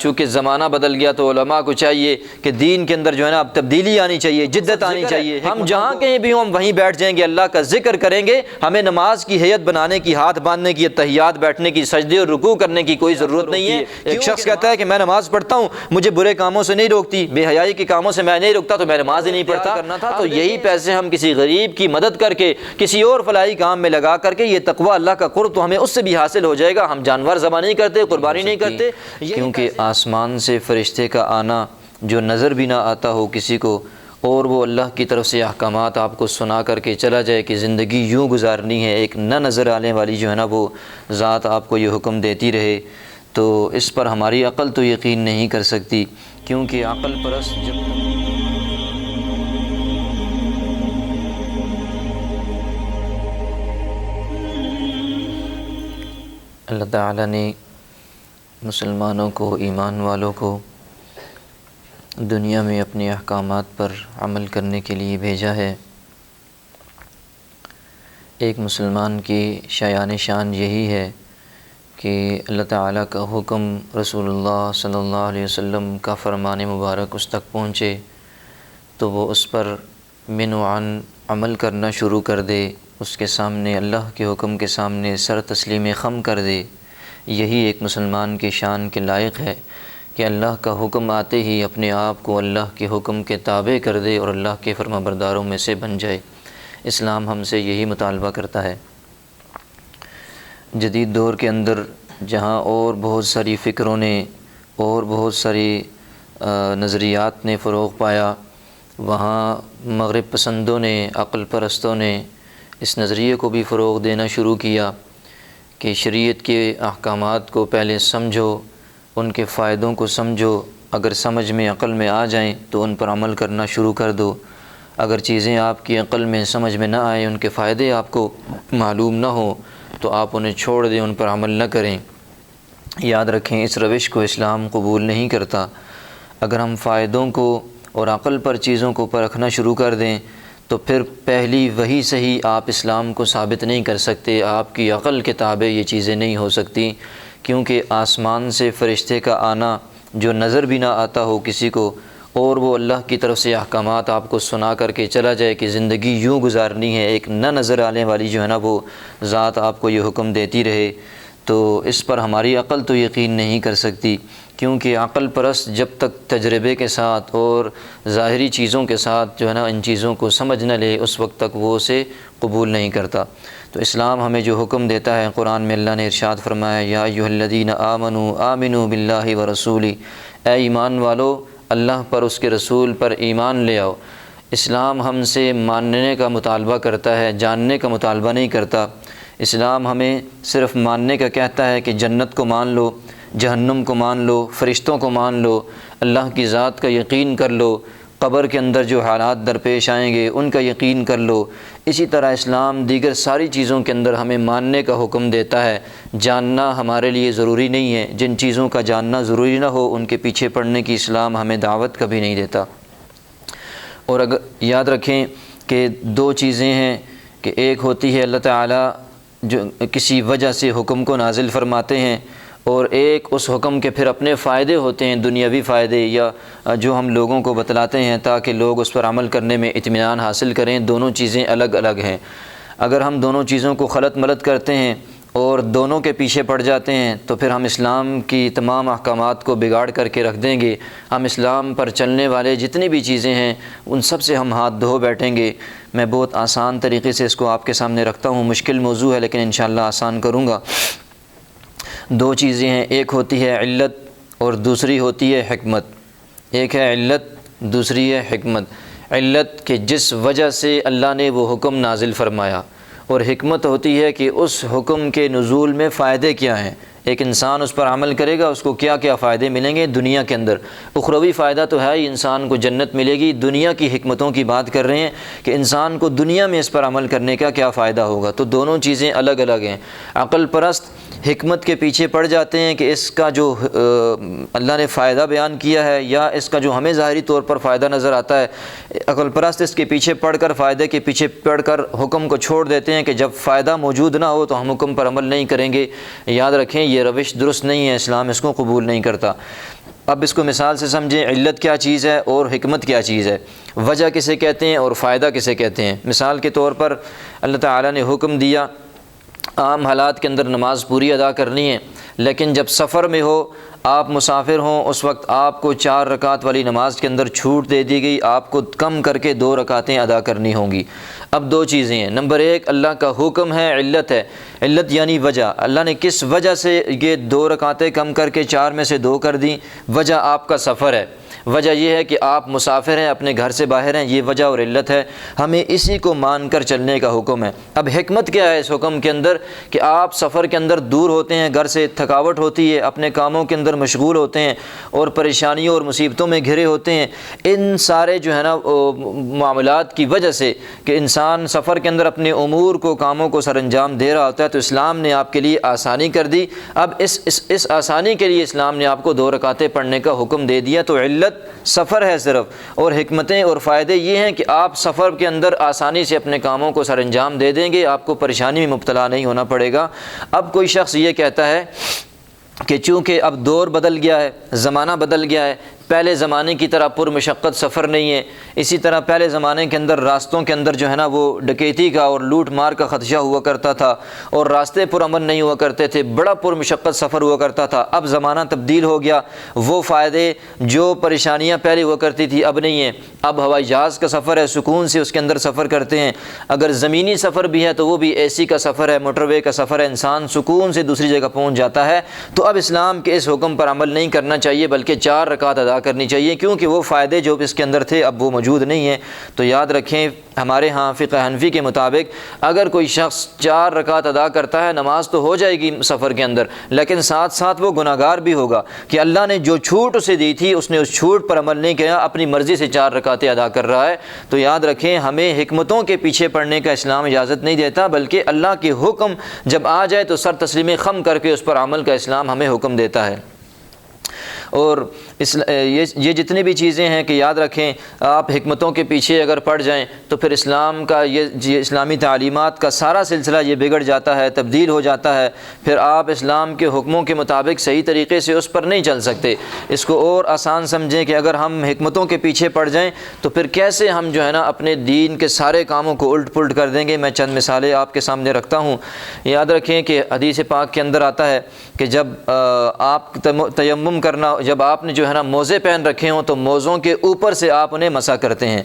چونکہ زمانہ بدل گیا تو علماء کو چاہیے کہ دین کے اندر جو ہے نا اب تبدیلی آنی چاہیے، جدت آنی چاہیے۔ ہم جہاں کہیں بھی ہوں ہم وہیں بیٹھ جائیں گے، اللہ کا ذکر کریں گے، ہمیں نماز کی ہیئت بنانے کی، ہاتھ باندھنے کی، تحیات بیٹھنے کی، سجدے اور رکوع کرنے کی کوئی ضرورت نہیں ہے۔ ایک شخص کہتا ہے کہ میں نماز پڑھتا ہوں، مجھے برے کاموں سے نہیں روکتی، بے حیائی کے کاموں سے میں نہیں روکتا، تو میں نماز ہی نہیں پڑھتا کرنا تھا۔ تو یہی پیسے ہم کسی غریب کی مدد کر کے، کسی اور فلاحی کام میں لگا کر کے، یہ تقویٰ اللہ کا قرب تو ہمیں اس سے بھی حاصل ہو جائے گا۔ ہم جانور ذبح نہیں کرتے، قربانی نہیں کرتے، کیونکہ آسمان سے فرشتے کا آنا جو نظر بھی نہ آتا ہو کسی کو، اور وہ اللہ کی طرف سے احکامات آپ کو سنا کر کے چلا جائے کہ زندگی یوں گزارنی ہے، ایک نہ نظر آنے والی جو ہے نا وہ ذات آپ کو یہ حکم دیتی رہے، تو اس پر ہماری عقل تو یقین نہیں کر سکتی، کیونکہ عقل پرست جب اللہ تعالیٰ نے مسلمانوں کو، ایمان والوں کو دنیا میں اپنے احکامات پر عمل کرنے کے لیے بھیجا ہے۔ ایک مسلمان کی شایان شان یہی ہے کہ اللہ تعالیٰ کا حکم، رسول اللہ صلی اللہ علیہ وسلم کا فرمان مبارک اس تک پہنچے تو وہ اس پر من و عن عمل کرنا شروع کر دے، اس کے سامنے، اللہ کے حکم کے سامنے سر تسلیم خم کر دے۔ یہی ایک مسلمان کی شان کے لائق ہے کہ اللہ کا حکم آتے ہی اپنے آپ کو اللہ کے حکم کے تابع کر دے اور اللہ کے فرما برداروں میں سے بن جائے۔ اسلام ہم سے یہی مطالبہ کرتا ہے۔ جدید دور کے اندر جہاں اور بہت ساری فکروں نے اور بہت ساری نظریات نے فروغ پایا، وہاں مغرب پسندوں نے، عقل پرستوں نے اس نظریے کو بھی فروغ دینا شروع کیا کہ شریعت کے احکامات کو پہلے سمجھو، ان کے فائدوں کو سمجھو، اگر سمجھ میں، عقل میں آ جائیں تو ان پر عمل کرنا شروع کر دو، اگر چیزیں آپ کی عقل میں، سمجھ میں نہ آئیں، ان کے فائدے آپ کو معلوم نہ ہوں تو آپ انہیں چھوڑ دیں، ان پر عمل نہ کریں۔ یاد رکھیں اس روش کو اسلام قبول نہیں کرتا۔ اگر ہم فائدوں کو اور عقل پر چیزوں کو پرکھنا شروع کر دیں تو پھر پہلی وحی سے ہی آپ اسلام کو ثابت نہیں کر سکتے، آپ کی عقل کے تابع یہ چیزیں نہیں ہو سکتی، کیونکہ آسمان سے فرشتے کا آنا جو نظر بھی نہ آتا ہو کسی کو، اور وہ اللہ کی طرف سے احکامات آپ کو سنا کر کے چلا جائے کہ زندگی یوں گزارنی ہے، ایک نہ نظر آنے والی جو ہے نا وہ ذات آپ کو یہ حکم دیتی رہے، تو اس پر ہماری عقل تو یقین نہیں کر سکتی، کیونکہ عقل پرست جب تک تجربے کے ساتھ اور ظاہری چیزوں کے ساتھ جو ہے نا ان چیزوں کو سمجھ نہ لے، اس وقت تک وہ اسے قبول نہیں کرتا۔ تو اسلام ہمیں جو حکم دیتا ہے، قرآن میں اللہ نے ارشاد فرمایا، یا ایھا الذین آمنوا آمنوا باللہ ورسولہ، اے ایمان والو اللہ پر، اس کے رسول پر ایمان لے آؤ۔ اسلام ہم سے ماننے کا مطالبہ کرتا ہے، جاننے کا مطالبہ نہیں کرتا۔ اسلام ہمیں صرف ماننے کا کہتا ہے کہ جنت کو مان لو، جہنم کو مان لو، فرشتوں کو مان لو، اللہ کی ذات کا یقین کر لو، قبر کے اندر جو حالات درپیش آئیں گے ان کا یقین کر لو۔ اسی طرح اسلام دیگر ساری چیزوں کے اندر ہمیں ماننے کا حکم دیتا ہے، جاننا ہمارے لیے ضروری نہیں ہے۔ جن چیزوں کا جاننا ضروری نہ ہو ان کے پیچھے پڑنے کی اسلام ہمیں دعوت کبھی نہیں دیتا۔ اور اگر یاد رکھیں کہ دو چیزیں ہیں کہ ایک ہوتی ہے اللہ تعالیٰ جو کسی وجہ سے حکم کو نازل فرماتے ہیں، اور ایک اس حکم کے پھر اپنے فائدے ہوتے ہیں، دنیاوی فائدے یا جو ہم لوگوں کو بتلاتے ہیں تاکہ لوگ اس پر عمل کرنے میں اطمینان حاصل کریں۔ دونوں چیزیں الگ الگ ہیں۔ اگر ہم دونوں چیزوں کو خلط ملط کرتے ہیں اور دونوں کے پیچھے پڑ جاتے ہیں تو پھر ہم اسلام کی تمام احکامات کو بگاڑ کر کے رکھ دیں گے۔ ہم اسلام پر چلنے والے جتنی بھی چیزیں ہیں ان سب سے ہم ہاتھ دھو بیٹھیں گے۔ میں بہت آسان طریقے سے اس کو آپ کے سامنے رکھتا ہوں، مشکل موضوع ہے لیکن انشاءاللہ آسان کروں گا۔ دو چیزیں ہیں، ایک ہوتی ہے علت اور دوسری ہوتی ہے حکمت۔ ایک ہے علت، دوسری ہے حکمت۔ علت کہ جس وجہ سے اللہ نے وہ حکم نازل فرمایا، اور حکمت ہوتی ہے کہ اس حکم کے نزول میں فائدے کیا ہیں۔ ایک انسان اس پر عمل کرے گا اس کو کیا کیا فائدے ملیں گے دنیا کے اندر۔ اخروی فائدہ تو ہے ہی، انسان کو جنت ملے گی۔ دنیا کی حکمتوں کی بات کر رہے ہیں کہ انسان کو دنیا میں اس پر عمل کرنے کا کیا فائدہ ہوگا۔ تو دونوں چیزیں الگ الگ ہیں۔ عقل پرست حکمت کے پیچھے پڑ جاتے ہیں کہ اس کا جو اللہ نے فائدہ بیان کیا ہے یا اس کا جو ہمیں ظاہری طور پر فائدہ نظر آتا ہے، عقل پرست اس کے پیچھے پڑ کر، فائدے کے پیچھے پڑ کر حکم کو چھوڑ دیتے ہیں کہ جب فائدہ موجود نہ ہو تو ہم حکم پر عمل نہیں کریں گے۔ یاد رکھیں یہ روش درست نہیں ہے، اسلام اس کو قبول نہیں کرتا۔ اب اس کو مثال سے سمجھیں، علت کیا چیز ہے اور حکمت کیا چیز ہے، وجہ کسے کہتے ہیں اور فائدہ کسے کہتے ہیں۔ مثال کے طور پر اللہ تعالیٰ نے حکم دیا عام حالات کے اندر نماز پوری ادا کرنی ہے، لیکن جب سفر میں ہو، آپ مسافر ہوں، اس وقت آپ کو 4 رکعت والی نماز کے اندر چھوٹ دے دی گئی، آپ کو کم کر کے 2 رکعتیں ادا کرنی ہوں گی۔ اب 2 چیزیں ہیں، نمبر 1 اللہ کا حکم ہے، علت ہے، علت یعنی وجہ، اللہ نے کس وجہ سے یہ 2 رکعتیں کم کر کے 4 میں سے 2 کر دیں، وجہ آپ کا سفر ہے، وجہ یہ ہے کہ آپ مسافر ہیں، اپنے گھر سے باہر ہیں، یہ وجہ اور علت ہے، ہمیں اسی کو مان کر چلنے کا حکم ہے۔ اب حکمت کیا ہے اس حکم کے اندر کہ آپ سفر کے اندر دور ہوتے ہیں، گھر سے تھکاوٹ ہوتی ہے، اپنے کاموں کے اندر مشغول ہوتے ہیں اور پریشانیوں اور مصیبتوں میں گھرے ہوتے ہیں، ان سارے جو ہے نا معاملات کی وجہ سے کہ انسان سفر کے اندر اپنے امور کو، کاموں کو سر انجام دے رہا ہوتا ہے، تو اسلام نے آپ کے لیے آسانی کر دی۔ اب اس آسانی کے لیے اسلام نے آپ کو 2 رکعتیں پڑھنے کا حکم دے دیا، تو علت سفر ہے صرف، اور حکمتیں اور فائدے یہ ہیں کہ آپ سفر کے اندر آسانی سے اپنے کاموں کو سر انجام دے دیں گے، آپ کو پریشانی میں مبتلا نہیں ہونا پڑے گا۔ اب کوئی شخص یہ کہتا ہے کہ چونکہ اب دور بدل گیا ہے، زمانہ بدل گیا ہے، پہلے زمانے کی طرح پرمشقت سفر نہیں ہے، اسی طرح پہلے زمانے کے اندر راستوں کے اندر جو ہے نا وہ ڈکیتی کا اور لوٹ مار کا خدشہ ہوا کرتا تھا اور راستے پرامن نہیں ہوا کرتے تھے، بڑا پرمشقت سفر ہوا کرتا تھا، اب زمانہ تبدیل ہو گیا، وہ فائدے جو پریشانیاں پہلے ہوا کرتی تھی اب نہیں ہیں، اب ہوائی جہاز کا سفر ہے، سکون سے اس کے اندر سفر کرتے ہیں، اگر زمینی سفر بھی ہے تو وہ بھی اے سی کا سفر ہے، موٹر وے کا سفر ہے، انسان سکون سے دوسری جگہ پہنچ جاتا ہے۔ تو اب اسلام کے اس حکم پر عمل نہیں کرنا چاہیے بلکہ 4 رکعت ادا کرنی چاہیے، کیونکہ وہ فائدے جو اس کے اندر تھے اب وہ موجود نہیں ہیں۔ تو یاد رکھیں ہمارے ہاں فقہ حنفی کے مطابق اگر کوئی شخص 4 رکعت ادا کرتا ہے، نماز تو ہو جائے گی سفر کے اندر، لیکن ساتھ ساتھ وہ گناہگار بھی ہوگا کہ اللہ نے جو چھوٹ اسے دی تھی اس نے اس چھوٹ پر عمل نہیں کیا، اپنی مرضی سے 4 رکعتیں ادا کر رہا ہے۔ تو یاد رکھیں ہمیں حکمتوں کے پیچھے پڑنے کا اسلام اجازت نہیں دیتا، بلکہ اللہ کے حکم جب آ جائے تو سر تسلیم خم کر کے اس پر عمل کا اسلام ہمیں حکم دیتا ہے۔ اور یہ جتنی بھی چیزیں ہیں کہ یاد رکھیں آپ حکمتوں کے پیچھے اگر پڑ جائیں تو پھر اسلام کا یہ اسلامی تعلیمات کا سارا سلسلہ یہ بگڑ جاتا ہے، تبدیل ہو جاتا ہے، پھر آپ اسلام کے حکموں کے مطابق صحیح طریقے سے اس پر نہیں چل سکتے۔ اس کو اور آسان سمجھیں کہ اگر ہم حکمتوں کے پیچھے پڑ جائیں تو پھر کیسے ہم جو ہے نا اپنے دین کے سارے کاموں کو الٹ پلٹ کر دیں گے۔ میں چند مثالیں آپ کے سامنے رکھتا ہوں۔ یاد رکھیں کہ حدیث پاک کے اندر آتا ہے کہ جب آپ تیمم کرنا، جب آپ نے جو ہے نا موزے پہن رکھے ہوں تو موزوں کے اوپر سے آپ انہیں مسح کرتے ہیں۔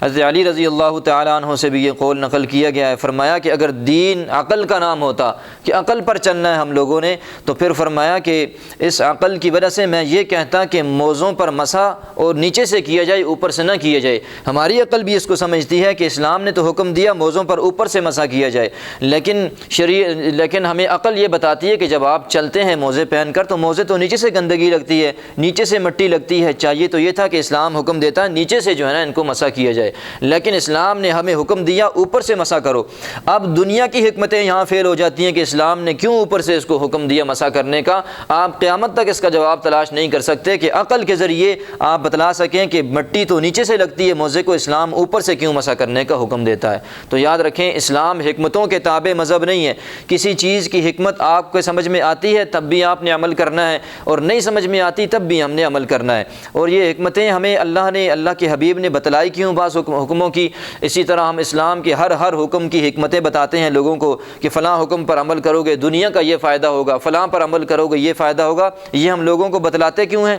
حضرت علی رضی اللہ تعالیٰ عنہ سے بھی یہ قول نقل کیا گیا ہے، فرمایا کہ اگر دین عقل کا نام ہوتا کہ عقل پر چلنا ہے ہم لوگوں نے، تو پھر فرمایا کہ اس عقل کی وجہ سے میں یہ کہتا کہ موزوں پر مسح اور نیچے سے کیا جائے، اوپر سے نہ کیا جائے۔ ہماری عقل بھی اس کو سمجھتی ہے کہ اسلام نے تو حکم دیا موزوں پر اوپر سے مسح کیا جائے، لیکن ہمیں عقل یہ بتاتی ہے کہ جب آپ چلتے ہیں موزے پہن کر تو موزے تو نیچے سے گندگی لگتی ہے، نیچے سے مٹی لگتی ہے، چاہیے تو یہ تھا کہ اسلام حکم دیتا ہے نیچے سے جو ہے نا ان کو مسح کیا جائے، لیکن اسلام نے ہمیں حکم دیا اوپر سے مسح کرو۔ اب دنیا کی حکمتیں یہاں فیل ہو جاتی ہیں کہ اسلام نے کیوں اوپر سے اس کو حکم دیا مسح کرنے کا۔ آپ قیامت تک اس کا جواب تلاش نہیں کر سکتے کہ عقل کے ذریعے آپ بتلا سکیں کہ مٹی تو نیچے سے لگتی ہے موزے کو، اسلام اوپر سے کیوں مسح کرنے کا حکم دیتا ہے۔ تو یاد رکھیں اسلام حکمتوں کے تابع مذہب نہیں ہے۔ کسی چیز کی حکمت آپ کو سمجھ میں آتی ہے تب بھی آپ نے عمل کرنا ہے، اور نہیں سمجھ میں آتی تب بھی ہم نے عمل کرنا ہے۔ اور یہ حکمتیں ہمیں اللہ کے حبیب نے بتلائی کیوں بعض حکموں کی، اسی طرح ہم اسلام کے ہر حکم کی حکمتیں بتاتے ہیں لوگوں کو کہ فلاں حکم پر عمل کرو گے دنیا کا یہ فائدہ ہوگا، فلاں پر عمل کرو گے یہ فائدہ ہوگا۔ یہ ہم لوگوں کو بتلاتے کیوں ہیں؟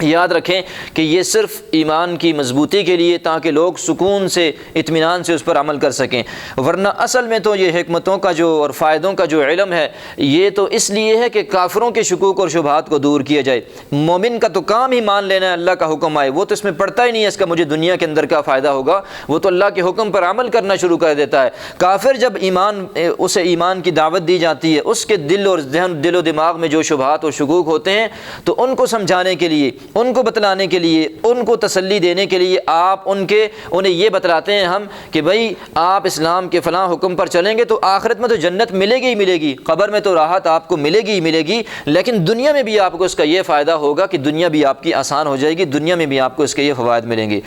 یاد رکھیں کہ یہ صرف ایمان کی مضبوطی کے لیے، تاکہ لوگ سکون سے اطمینان سے اس پر عمل کر سکیں، ورنہ اصل میں تو یہ حکمتوں کا جو اور فائدوں کا جو علم ہے یہ تو اس لیے ہے کہ کافروں کے شکوک اور شبہات کو دور کیا جائے۔ مومن کا تو کام ہی مان لینا ہے، اللہ کا حکم آئے وہ تو اس میں پڑتا ہی نہیں ہے اس کا مجھے دنیا کے اندر کیا فائدہ ہوگا، وہ تو اللہ کے حکم پر عمل کرنا شروع کر دیتا ہے۔ کافر جب اسے ایمان کی دعوت دی جاتی ہے، اس کے دل و دماغ میں جو شبہات اور شکوک ہوتے ہیں تو ان کو سمجھانے کے لیے، ان کو بتلانے کے لیے، ان کو تسلی دینے کے لیے آپ انہیں یہ بتلاتے ہیں ہم کہ بھائی آپ اسلام کے فلاں حکم پر چلیں گے تو آخرت میں تو جنت ملے گی ہی ملے گی، قبر میں تو راحت آپ کو ملے گی ہی ملے گی، لیکن دنیا میں بھی آپ کو اس کا یہ فائدہ ہوگا کہ دنیا بھی آپ کی آسان ہو جائے گی، دنیا میں بھی آپ کو اس کے یہ فوائد ملیں گے۔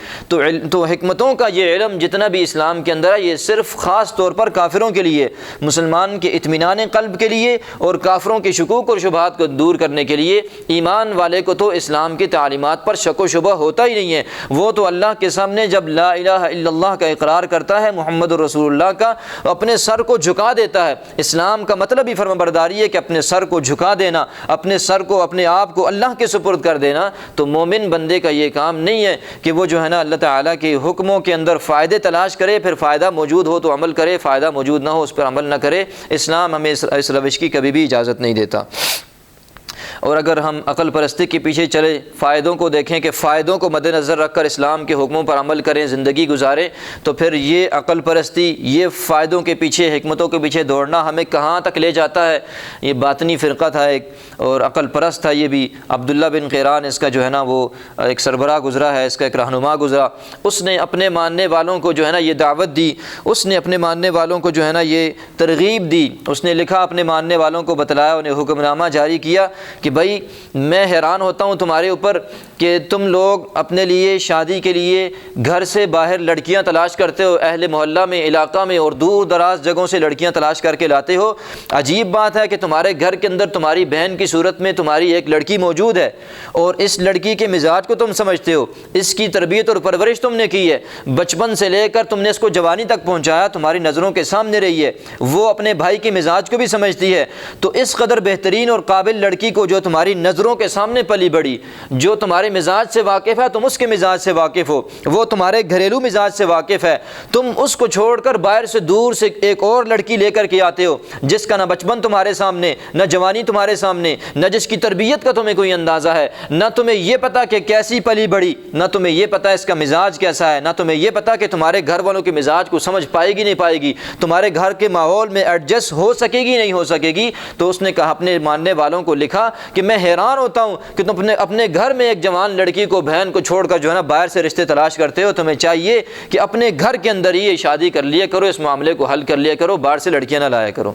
تو حکمتوں کا یہ علم جتنا بھی اسلام کے اندر ہے یہ صرف خاص طور پر کافروں کے لیے، مسلمان کے اطمینان قلب کے لیے اور کافروں کے شکوک اور شبہات کو دور کرنے کے لیے۔ ایمان والے کو تو اسلام کی تعلیمات پر شک و شبہ ہوتا ہی نہیں ہے۔ وہ تو اللہ کے سامنے جب لا الہ الا اللہ کا اقرار کرتا ہے، محمد رسول اللہ کا، اپنے سر کو جھکا دیتا ہے۔ اسلام کا مطلب ہی فرمانبرداری ہے کہ اپنے سر کو جھکا دینا، اپنے سر کو، اپنے آپ کو اللہ کے سپرد کر دینا۔ تو مومن بندے کا یہ کام نہیں ہے کہ وہ جو ہے نا اللہ تعالیٰ کے حکموں کے اندر فائدے تلاش کرے، پھر فائدہ موجود ہو تو عمل کرے، فائدہ موجود نہ ہو اس پر عمل نہ کرے۔ اسلام ہمیں اس روش کی کبھی بھی اجازت نہیں دیتا۔ اور اگر ہم عقل پرستی کے پیچھے چلے، فائدوں کو دیکھیں کہ فائدوں کو مد نظر رکھ کر اسلام کے حکموں پر عمل کریں، زندگی گزاریں، تو پھر یہ عقل پرستی، یہ فائدوں کے پیچھے، حکمتوں کے پیچھے دوڑنا ہمیں کہاں تک لے جاتا ہے۔ یہ باطنی فرقہ تھا ایک، اور عقل پرست تھا یہ بھی، عبداللہ بن قیران اس کا جو ہے نا وہ ایک سربراہ گزرا ہے، اس کا ایک رہنما گزرا۔ اس نے اپنے ماننے والوں کو جو ہے نا یہ دعوت دی، اس نے اپنے ماننے والوں کو جو ہے نا یہ ترغیب دی۔ اس نے لکھا، اپنے ماننے والوں کو بتلایا، انہیں حکم نامہ جاری کیا کہ بھائی میں حیران ہوتا ہوں تمہارے اوپر کہ تم لوگ اپنے لیے شادی کے لیے گھر سے باہر لڑکیاں تلاش کرتے ہو، اہل محلہ میں، علاقہ میں اور دور دراز جگہوں سے لڑکیاں تلاش کر کے لاتے ہو۔ عجیب بات ہے کہ تمہارے گھر کے اندر تمہاری بہن کی صورت میں تمہاری ایک لڑکی موجود ہے، اور اس لڑکی کے مزاج کو تم سمجھتے ہو، اس کی تربیت اور پرورش تم نے کی ہے، بچپن سے لے کر تم نے اس کو جوانی تک پہنچایا، تمہاری نظروں کے سامنے رہی ہے، وہ اپنے بھائی کے مزاج کو بھی سمجھتی ہے۔ تو اس قدر بہترین اور قابل لڑکی کو جو تمہاری نظروں کے سامنے پلی بڑی، جو تمہارے مزاج سے واقف ہے، تم اس کے مزاج سے واقف ہو، وہ تمہارے گھریلو مزاج سے واقف ہے، تم اس کو چھوڑ کر باہر سے دور سے ایک اور لڑکی لے کر کے آتے ہو جس کا نہ بچپن تمہارے سامنے، نہ جوانی تمہارے سامنے، نہ جس کی تربیت کا تمہیں کوئی اندازہ ہے، نہ تمہیں یہ پتا کہ کیسی پلی بڑی، نہ تمہیں یہ پتا اس کا مزاج کیسا ہے، نہ تمہیں یہ پتا کہ تمہارے گھر والوں کے مزاج کو سمجھ پائے گی نہیں پائے گی، تمہارے گھر کے ماحول میں ایڈجسٹ ہو سکے گی نہیں ہو سکے گی۔ تو اس نے کہا، اپنے ماننے والوں کو لکھا کہ میں حیران ہوتا ہوں کہ تم اپنے گھر میں ایک جوان لڑکی کو، بہن کو چھوڑ کر جو ہے نا باہر سے رشتے تلاش کرتے ہو، تمہیں چاہیے کہ اپنے گھر کے اندر ہی شادی کر لیا کرو، اس معاملے کو حل کر لیا کرو، باہر سے لڑکیاں نہ لایا کرو۔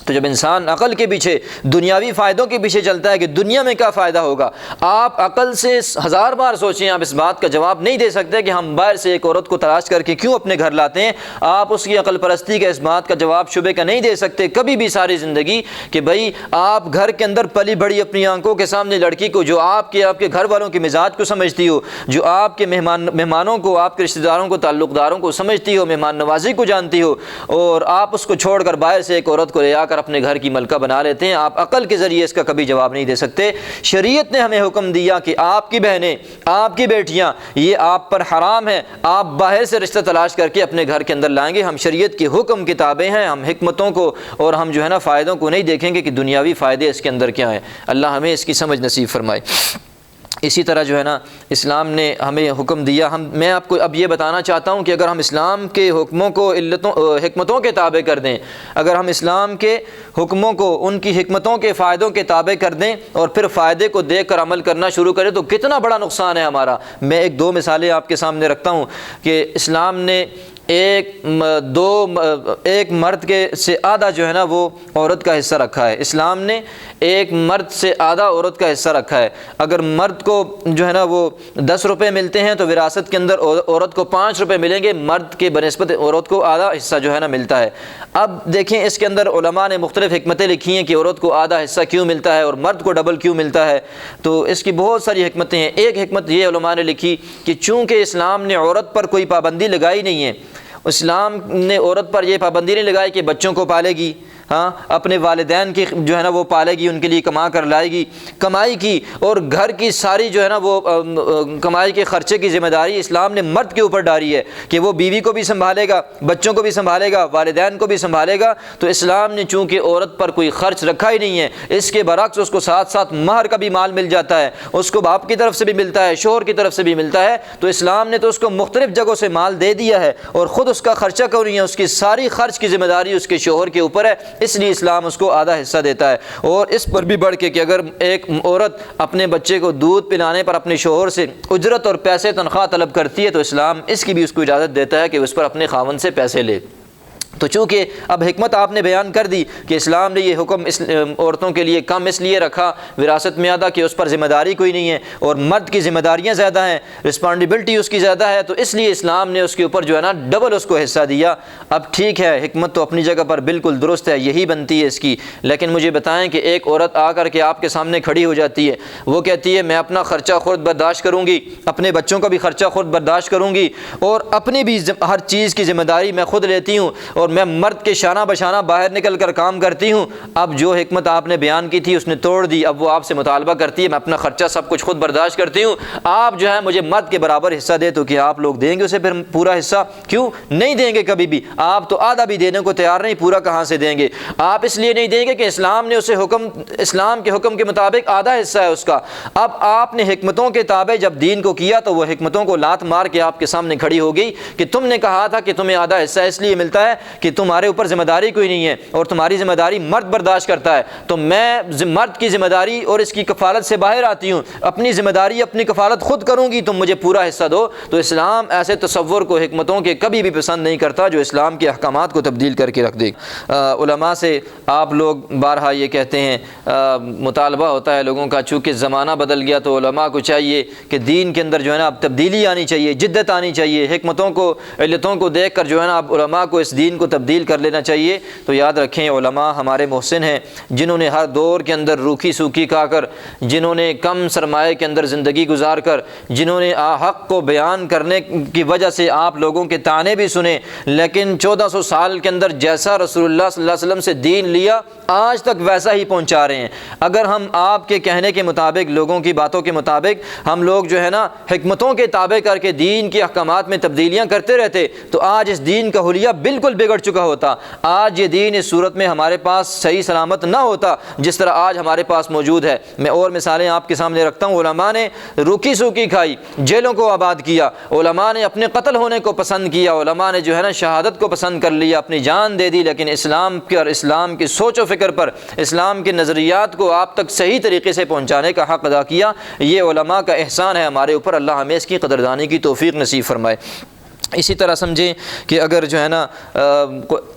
تو جب انسان عقل کے پیچھے، دنیاوی فائدوں کے پیچھے چلتا ہے کہ دنیا میں کیا فائدہ ہوگا، آپ عقل سے 1000 بار سوچیں، آپ اس بات کا جواب نہیں دے سکتے کہ ہم باہر سے ایک عورت کو تلاش کر کے کیوں اپنے گھر لاتے ہیں۔ آپ اس کی عقل پرستی کا، اس بات کا جواب شبے کا نہیں دے سکتے کبھی بھی ساری زندگی کہ بھائی آپ گھر کے اندر پلی بڑی اپنی آنکھوں کے سامنے لڑکی کو، جو آپ کے گھر والوں کے مزاج کو سمجھتی ہو، جو آپ کے مہمانوں کو، آپ کے رشتہ داروں کو، تعلق داروں کو سمجھتی ہو، مہمان نوازی کو جانتی ہو، اور آپ اس کو چھوڑ کر باہر سے ایک عورت کو لے آ کر اپنے گھر کی ملکہ بنا لیتے ہیں، آپ عقل کے ذریعے اس کا کبھی جواب نہیں دے سکتے۔ شریعت نے ہمیں حکم دیا کہ آپ کی بہنیں، آپ کی بیٹیاں، یہ آپ پر حرام ہے، آپ باہر سے رشتہ تلاش کر کے اپنے گھر کے اندر لائیں گے۔ ہم شریعت کی حکم کتابیں ہیں، ہم حکمتوں کو اور ہم جو ہے نا فائدوں کو نہیں دیکھیں گے کہ دنیاوی فائدے اس کے اندر کیا ہیں۔ اللہ ہمیں اس کی سمجھ نصیب فرمائے۔ اسی طرح جو ہے نا اسلام نے ہمیں حکم دیا، میں آپ کو اب یہ بتانا چاہتا ہوں کہ اگر ہم اسلام کے حکموں کو حکمتوں کے تابع کر دیں، اگر ہم اسلام کے حکموں کو ان کی حکمتوں کے فائدوں کے تابع کر دیں اور پھر فائدے کو دیکھ کر عمل کرنا شروع کریں تو کتنا بڑا نقصان ہے ہمارا۔ میں ایک دو مثالیں آپ کے سامنے رکھتا ہوں کہ اسلام نے ایک مرد کے سے آدھا جو ہے نا وہ عورت کا حصہ رکھا ہے۔ اسلام نے ایک مرد سے آدھا عورت کا حصہ رکھا ہے۔ اگر مرد کو جو ہے نا وہ 10 روپے ملتے ہیں تو وراثت کے اندر عورت کو 5 روپے ملیں گے، مرد کے بنسبت عورت کو آدھا حصہ جو ہے نا ملتا ہے۔ اب دیکھیں اس کے اندر علماء نے مختلف حکمتیں لکھی ہیں کہ عورت کو آدھا حصہ کیوں ملتا ہے اور مرد کو ڈبل کیوں ملتا ہے، تو اس کی بہت ساری حکمتیں ہیں۔ ایک حکمت یہ علماء نے لکھی کہ چونکہ اسلام نے عورت پر کوئی پابندی لگائی نہیں ہے، اسلام نے عورت پر یہ پابندی نہیں لگائی کہ بچوں کو پالے گی، ہاں اپنے والدین کی جو ہے نا وہ پالے گی، ان کے لیے کما کر لائے گی، کمائی کی اور گھر کی ساری جو ہے نا وہ کمائی کے خرچے کی ذمہ داری اسلام نے مرد کے اوپر ڈالی ہے کہ وہ بیوی کو بھی سنبھالے گا، بچوں کو بھی سنبھالے گا، والدین کو بھی سنبھالے گا۔ تو اسلام نے چونکہ عورت پر کوئی خرچ رکھا ہی نہیں ہے، اس کے برعکس اس کو ساتھ ساتھ مہر کا بھی مال مل جاتا ہے، اس کو باپ کی طرف سے بھی ملتا ہے، شوہر کی طرف سے بھی ملتا ہے، تو اسلام نے تو اس کو مختلف جگہوں سے مال دے دیا ہے اور خود اس کا خرچہ کر رہی ہے، اس کی ساری خرچ کی ذمہ داری اس کے شوہر کے اوپر ہے، اس لیے اسلام اس کو آدھا حصہ دیتا ہے۔ اور اس پر بھی بڑھ کے کہ اگر ایک عورت اپنے بچے کو دودھ پلانے پر اپنے شوہر سے اجرت اور پیسے تنخواہ طلب کرتی ہے تو اسلام اس کی بھی اس کو اجازت دیتا ہے کہ اس پر اپنے خاوند سے پیسے لے۔ تو چونکہ اب حکمت آپ نے بیان کر دی کہ اسلام نے یہ حکم عورتوں کے لیے کم اس لیے رکھا وراثت میں ادا کہ اس پر ذمہ داری کوئی نہیں ہے اور مرد کی ذمہ داریاں زیادہ ہیں، رسپانسبلٹی اس کی زیادہ ہے، تو اس لیے اسلام نے اس کے اوپر جو ہے نا ڈبل اس کو حصہ دیا۔ اب ٹھیک ہے، حکمت تو اپنی جگہ پر بالکل درست ہے، یہی بنتی ہے اس کی، لیکن مجھے بتائیں کہ ایک عورت آ کر کے آپ کے سامنے کھڑی ہو جاتی ہے، وہ کہتی ہے میں اپنا خرچہ خود برداشت کروں گی، اپنے بچوں کا بھی خرچہ خود برداشت کروں گی، اور اپنی بھی ہر چیز کی ذمہ داری میں خود لیتی ہوں، اور میں مرد کے شانہ بشانہ باہر نکل کر کام کرتی ہوں۔ اب جو حکمت آپ نے بیان کی تھی اس نے توڑ دی، اب وہ آپ سے مطالبہ کرتی ہے میں اپنا خرچہ سب کچھ خود برداشت کرتی ہوں، آپ جو ہے مجھے مرد کے برابر حصہ دے، تو کیا آپ لوگ دیں گے اسے پھر پورا حصہ؟ کیوں نہیں دیں گے کبھی بھی، آپ تو آدھا بھی دینے کو تیار نہیں، پورا کہاں سے دیں گے؟ آپ اس لیے نہیں دیں گے کہ اسلام نے اسے اسلام کے حکم کے مطابق آدھا حصہ ہے اس کا۔ اب آپ نے حکمتوں کے تابع جب دین کو کیا تو وہ حکمتوں کو لات مار کے آپ کے سامنے کھڑی ہو گئی کہ تم نے کہا تھا کہ تمہیں آدھا حصہ اس لیے ملتا ہے کہ تمہارے اوپر ذمہ داری کوئی نہیں ہے اور تمہاری ذمہ داری مرد برداشت کرتا ہے، تو میں مرد کی ذمہ داری اور اس کی کفالت سے باہر آتی ہوں، اپنی ذمہ داری اپنی کفالت خود کروں گی، تم مجھے پورا حصہ دو۔ تو اسلام ایسے تصور کو حکمتوں کے کبھی بھی پسند نہیں کرتا جو اسلام کے احکامات کو تبدیل کر کے رکھ دے۔ علماء سے آپ لوگ بارہا یہ کہتے ہیں، مطالبہ ہوتا ہے لوگوں کا، چونکہ زمانہ بدل گیا تو علماء کو چاہیے کہ دین کے اندر جو ہے نا اب تبدیلی آنی چاہیے، جدت آنی چاہیے، حکمتوں کو علتوں کو دیکھ کر جو ہے نا اب علماء کو اس دین کو تبدیل کر لینا چاہیے۔ تو یاد رکھیں علماء ہمارے محسن ہیں، جنہوں نے ہر دور کے اندر روکھی سوکھی کھا کر، جنہوں نے کم سرمایہ کے اندر زندگی گزار کر، جنہوں نے حق کو بیان کرنے کی وجہ سے آپ لوگوں کے طعنے بھی سنے، لیکن 1400 سال کے اندر جیسا رسول اللہ صلی اللہ علیہ وسلم سے دین لیا آج تک ویسا ہی پہنچا رہے ہیں۔ اگر ہم آپ کے کہنے کے مطابق، لوگوں کی باتوں کے مطابق ہم لوگ جو ہے نا حکمتوں کے تابع کر کے دین کے احکامات میں تبدیلیاں کرتے رہتے تو آج اس دین کا حلیہ بالکل بگڑ چکا ہوتا، آج یہ دین اس صورت میں ہمارے پاس صحیح سلامت نہ ہوتا جس طرح آج ہمارے پاس موجود ہے۔ میں اور مثالیں آپ کے سامنے رکھتا ہوں۔ علماء نے روکی سوکی کھائی، جیلوں کو آباد کیا، علماء نے اپنے قتل ہونے کو پسند کیا، علماء نے جو ہے نا شہادت کو پسند کر لیا، اپنی جان دے دی، لیکن اسلام کے اور اسلام کی سوچ و فکر پر، اسلام کے نظریات کو آپ تک صحیح طریقے سے پہنچانے کا حق ادا کیا۔ یہ علماء کا احسان ہے ہمارے اوپر، اللہ ہمیں اس کی قدردانی کی توفیق نصیب فرمائے۔ اسی طرح سمجھیں کہ اگر جو ہے نا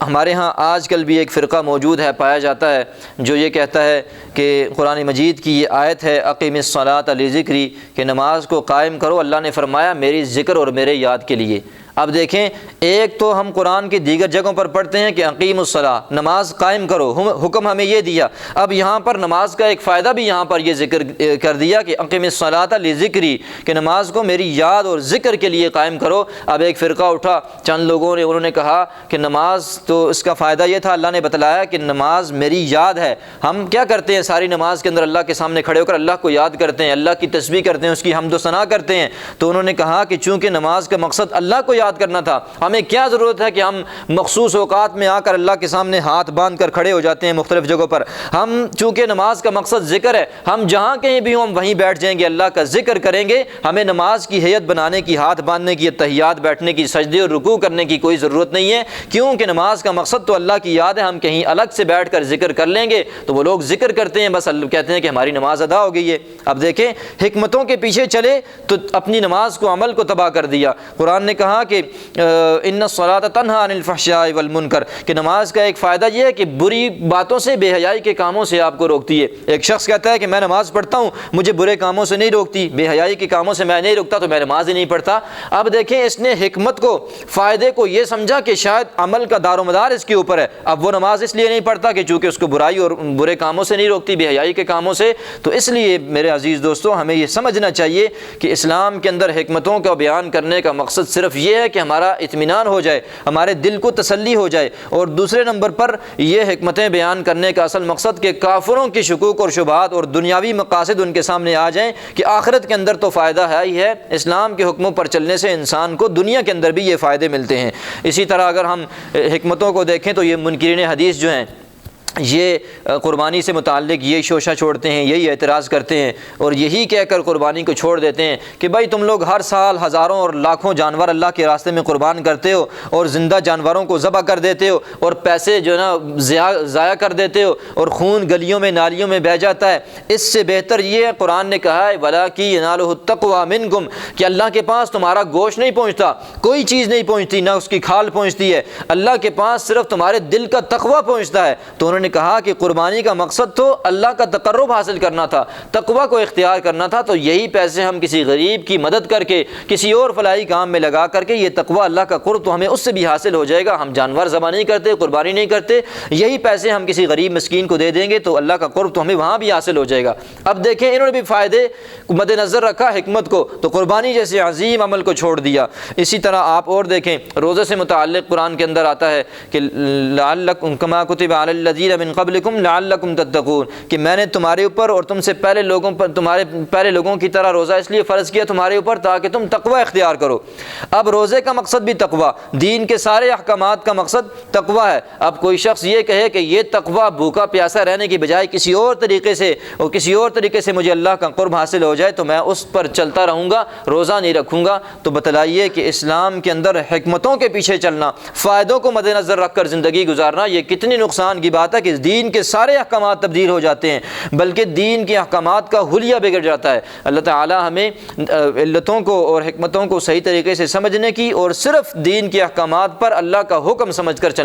ہمارے ہاں آج کل بھی ایک فرقہ موجود ہے، پایا جاتا ہے، جو یہ کہتا ہے کہ قرآن مجید کی یہ آیت ہے اقیم الصلاۃ لذکری، کہ نماز کو قائم کرو، اللہ نے فرمایا میری ذکر اور میرے یاد کے لیے۔ اب دیکھیں، ایک تو ہم قرآن کی دیگر جگہوں پر پڑھتے ہیں کہ اقیم الصلاۃ، نماز قائم کرو، حکم ہمیں یہ دیا، اب یہاں پر نماز کا ایک فائدہ بھی یہاں پر یہ ذکر کر دیا کہ اقیم الصلاۃ لذکری، کہ نماز کو میری یاد اور ذکر کے لیے قائم کرو۔ اب ایک فرقہ اٹھا، چند لوگوں نے، انہوں نے کہا کہ نماز تو اس کا فائدہ یہ تھا، اللہ نے بتلایا کہ نماز میری یاد ہے، ہم کیا کرتے ہیں ساری نماز کے اندر اللہ کے سامنے کھڑے ہو کر اللہ کو یاد کرتے ہیں، اللہ کی تسبیح کرتے ہیں، اس کی حمد و ثنا کرتے ہیں۔ تو انہوں نے کہا کہ چونکہ نماز کا مقصد اللہ کو یاد کرنا تھا، ہمیں کیا ضرورت ہے کہ ہم مخصوص اوقات میں آ کر اللہ کے سامنے ہاتھ باندھ کر کھڑے ہو جاتے ہیں مختلف جگہوں پر۔ ہم چونکہ نماز کا مقصد ذکر ہے، ہم جہاں کہیں بھی ہوں ہم وہیں بیٹھ جائیں گے، اللہ کا ذکر کریں گے، ہمیں نماز کی ہیئت بنانے کی، ہاتھ باندھنے کی، تحیات بیٹھنے کی، سجدے اور رکوع کرنے کی کوئی ضرورت نہیں ہے، کیونکہ نماز کا مقصد تو اللہ کی یاد ہے۔ ہم کہیں الگ سے بیٹھ کر ذکر کر لیں گے تو وہ لوگ ذکر کرتے ہیں، بس کہتے ہیں کہ ہماری نماز ادا ہو گئی ہے۔ اب دیکھیں، حکمتوں کے پیچھے چلے تو اپنی نماز کو، عمل کو تباہ کر دیا۔ قرآن نے کہا کہ ان الصلاۃ تنہی عن الفحشاء والمنکر، کہ نماز کا ایک فائدہ یہ ہے کہ بری باتوں سے، بے حیائی کے کاموں سے آپ کو روکتی ہے۔ ایک شخص کہتا ہے کہ میں نماز پڑھتا ہوں، مجھے برے کاموں سے نہیں روکتی، بے حیائی کے کاموں سے میں نہیں روکتا، تو میں نماز ہی نہیں پڑھتا۔ اب دیکھیں، اس نے حکمت کو، فائدے کو یہ سمجھا کہ شاید عمل کا دار و مدار اس کے اوپر ہے، اب وہ نماز اس لیے نہیں پڑھتا کہ چونکہ اس کو برائی اور برے کاموں سے نہیں روکتی، بے حیائی کے کاموں سے۔ تو اس لیے میرے عزیز دوستو، ہمیں یہ سمجھنا چاہیے کہ اسلام کے اندر حکمتوں کا بیان کرنے کا مقصد صرف یہ ہے کہ ہمارا اطمینان ہو جائے، ہمارے دل کو تسلی ہو جائے، اور دوسرے نمبر پر یہ حکمتیں بیان کرنے کا اصل مقصد کہ کافروں کی شکوک اور شبہات اور دنیاوی مقاصد ان کے سامنے آ جائیں کہ آخرت کے اندر تو فائدہ ہے ہی ہے، اسلام کے حکموں پر چلنے سے انسان کو دنیا کے اندر بھی یہ فائدے ملتے ہیں۔ اسی طرح اگر ہم حکمتوں کو دیکھیں تو یہ منکرین حدیث جو ہیں، یہ قربانی سے متعلق یہی شوشہ چھوڑتے ہیں، یہی اعتراض کرتے ہیں اور یہی کہہ کر قربانی کو چھوڑ دیتے ہیں کہ بھائی تم لوگ ہر سال ہزاروں اور لاکھوں جانور اللہ کے راستے میں قربان کرتے ہو اور زندہ جانوروں کو ذبح کر دیتے ہو اور پیسے جو ہے نا ضائع کر دیتے ہو اور خون گلیوں میں نالیوں میں بہہ جاتا ہے۔ اس سے بہتر یہ ہے، قرآن نے کہا ہے وَلَٰكِن يَنَالُهُ التَّقْوَىٰ مِنكُمْ، کہ اللہ کے پاس تمہارا گوشت نہیں پہنچتا، کوئی چیز نہیں پہنچتی، نہ اس کی کھال پہنچتی ہے، اللہ کے پاس صرف تمہارے دل کا تقویٰ پہنچتا ہے۔ تو انہوں نے کہا کہ قربانی کا مقصد تو اللہ کا تقرب حاصل کرنا تھا، تقویٰ کو اختیار کرنا تھا، تو یہی پیسے ہم کسی غریب کی مدد کر کے کسی اور فلاحی کام میں لگا کر کے یہ تقویٰ اللہ کا قرب تو ہمیں اس سے بھی حاصل ہو جائے گا۔ ہم جانور ذبح نہیں کرتے، قربانی نہیں کرتے، یہی پیسے ہم کسی غریب مسکین کو دے دیں گے تو اللہ کا قرب تو ہمیں وہاں بھی حاصل ہو جائے گا۔ اب دیکھیں انہوں نے بھی فائدے مد نظر رکھا حکمت کو، تو قربانی جیسے عظیم عمل کو چھوڑ دیا۔ اسی طرح آپ اور دیکھیں روزے سے متعلق قرآن کے اندر آتا ہے کہ لعلکم کما کتب علی الذین من قبلکم لعلکم تتقون، کہ میں نے تمہارے اوپر اور تم سے پہلے لوگوں پر تمہارے پہلے لوگوں کی طرح روزہ اس لیے فرض کیا تمہارے اوپر تاکہ تم تقوی اختیار کرو۔ اب روزے کا مقصد بھی تقوی، دین کے سارے احکامات کا مقصد تقوی ہے۔ اب کوئی شخص یہ کہے کہ یہ تقوی بھوکا پیاسا رہنے کی بجائے کسی اور طریقے سے مجھے اللہ کا قرب حاصل ہو جائے تو میں اس پر چلتا رہوں گا، روزہ نہیں رکھوں گا، تو بتلائیے کہ اسلام کے اندر حکمتوں کے پیچھے چلنا، فائدوں کو مد نظر رکھ کر زندگی گزارنا، یہ کتنی نقصان کی بات ہے کہ دین کے سارے احکامات تبدیل ہو جاتے ہیں، بلکہ دین کے احکامات کا حلیہ بگڑ جاتا ہے۔ اللہ تعالی ہمیں علتوں کو اور حکمتوں کو صحیح طریقے سے سمجھنے کی اور صرف دین کے احکامات پر اللہ کا حکم سمجھ کر چلنے